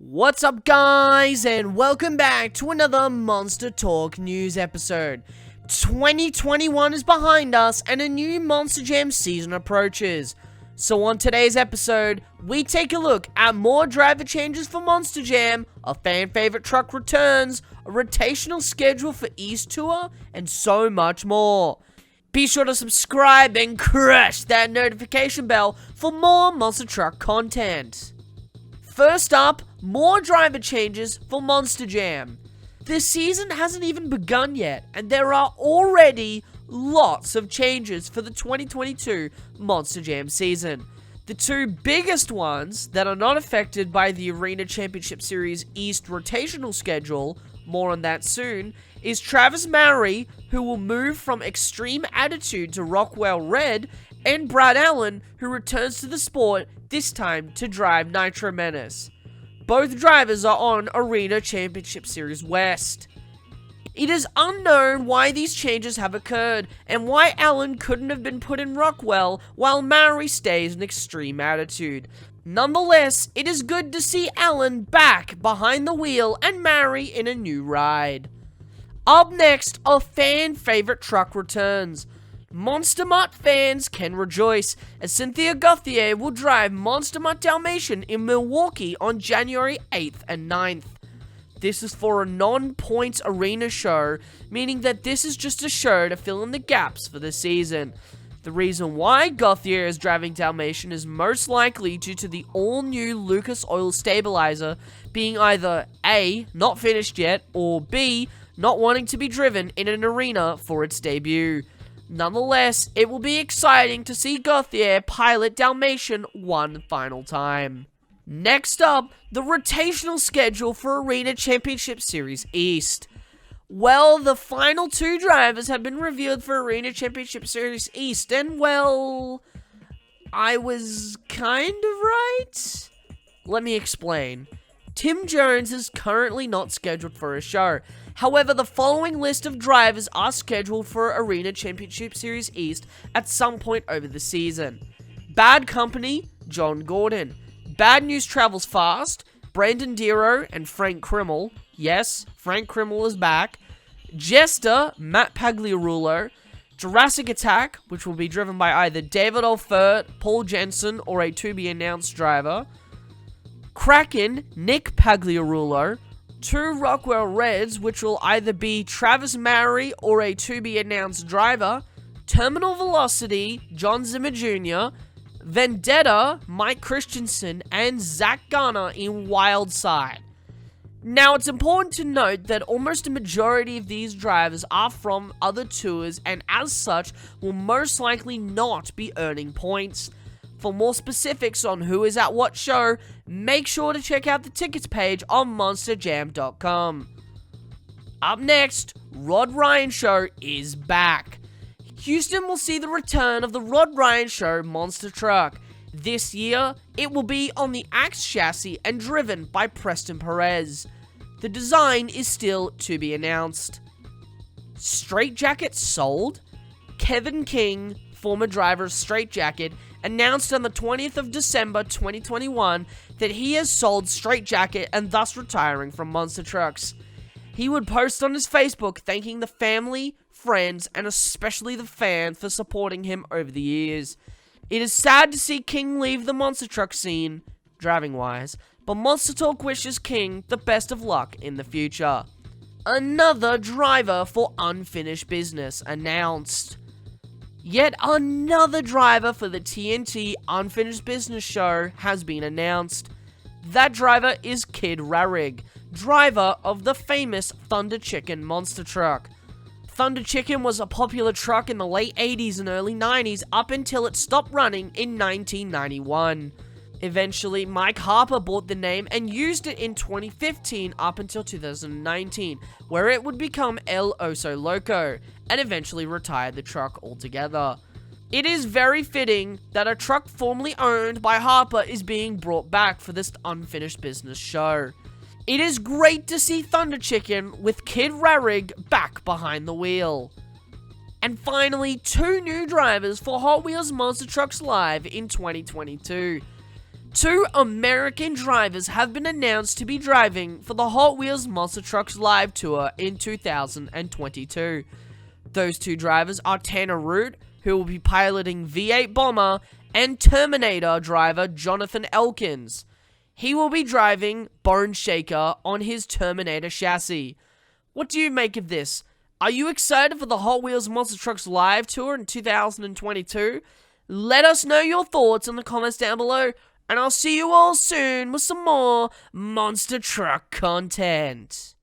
What's up, guys, and welcome back to another Monster Talk news episode. 2021 is behind us and a new Monster Jam season approaches. So on today's episode, we take a look at more driver changes for Monster Jam, a fan favorite truck returns, a rotational schedule for East Tour, and so much more. Be sure to subscribe and crush that notification bell for more Monster Truck content. First up, more driver changes for Monster Jam. This season hasn't even begun yet, and there are already lots of changes for the 2022 Monster Jam season. The two biggest ones that are not affected by the Arena Championship Series East rotational schedule, more on that soon, is Travis Mowry, who will move from Extreme Attitude to Rockwell Red, and Brad Allen, who returns to the sport, this time to drive Nitro Menace. Both drivers are on Arena Championship Series West. It is unknown why these changes have occurred, and why Allen couldn't have been put in Rockwell while Mowry stays in Extreme Attitude. Nonetheless, it is good to see Allen back behind the wheel and Mowry in a new ride. Up next, a fan favorite truck returns. Monster Mutt fans can rejoice, as Cynthia Gauthier will drive Monster Mutt Dalmatian in Milwaukee on January 8th and 9th. This is for a non-points arena show, meaning that this is just a show to fill in the gaps for the season. The reason why Gauthier is driving Dalmatian is most likely due to the all-new Lucas Oil Stabilizer being either A, not finished yet, or B, not wanting to be driven in an arena for its debut. Nonetheless, it will be exciting to see Gauthier pilot Dalmatian one final time. Next up, the rotational schedule for Arena Championship Series East. Well, the final two drivers have been revealed for Arena Championship Series East, and well, I was kind of right? Let me explain. Tim Jones is currently not scheduled for a show. However, the following list of drivers are scheduled for Arena Championship Series East at some point over the season. Bad Company, John Gordon. Bad News Travels Fast, Brandon Dero and Frank Krimmel. Yes, Frank Krimmel is back. Jester, Matt Pagliarulo. Jurassic Attack, which will be driven by either David Alfert, Paul Jensen, or a to-be-announced driver. Kraken, Nick Pagliarulo. Two Rockwell Reds, which will either be Travis Mowry or a to-be-announced driver. Terminal Velocity, John Zimmer Jr., Vendetta, Mike Christensen, and Zach Garner in Wild Side. Now, it's important to note that almost a majority of these drivers are from other tours, and as such, will most likely not be earning points. For more specifics on who is at what show, make sure to check out the tickets page on monsterjam.com. Up next, Rod Ryan Show is back. Houston will see the return of the Rod Ryan Show monster truck. This year, it will be on the Axe chassis and driven by Preston Perez. The design is still to be announced. Straightjacket sold? Kevin King, former driver of Straightjacket, announced on the 20th of December 2021 that he has sold Straightjacket and thus retiring from monster trucks. He would post on his Facebook thanking the family, friends, and especially the fans for supporting him over the years. It is sad to see King leave the monster truck scene, driving-wise, but Monster Talk wishes King the best of luck in the future. Another driver for unfinished business announced. Yet another driver for the TNT Unfinished Business Show has been announced. That driver is Kid Rarig, driver of the famous Thunder Chicken monster truck. Thunder Chicken was a popular truck in the late 80s and early 90s up until it stopped running in 1991. Eventually, Mike Harper bought the name and used it in 2015 up until 2019, where it would become El Oso Loco, and eventually retire the truck altogether. It is very fitting that a truck formerly owned by Harper is being brought back for this unfinished business show. It is great to see Thunder Chicken with Kid Rarig back behind the wheel. And finally, two new drivers for Hot Wheels Monster Trucks Live in 2022. Two American drivers have been announced to be driving for the Hot Wheels Monster Trucks Live Tour in 2022. Those two drivers are Tanner Root, who will be piloting V8 Bomber, and Terminator driver Jonathan Elkins. He will be driving Bone Shaker on his Terminator chassis. What do you make of this? Are you excited for the Hot Wheels Monster Trucks Live Tour in 2022? Let us know your thoughts in the comments down below, and I'll see you all soon with some more Monster Truck content.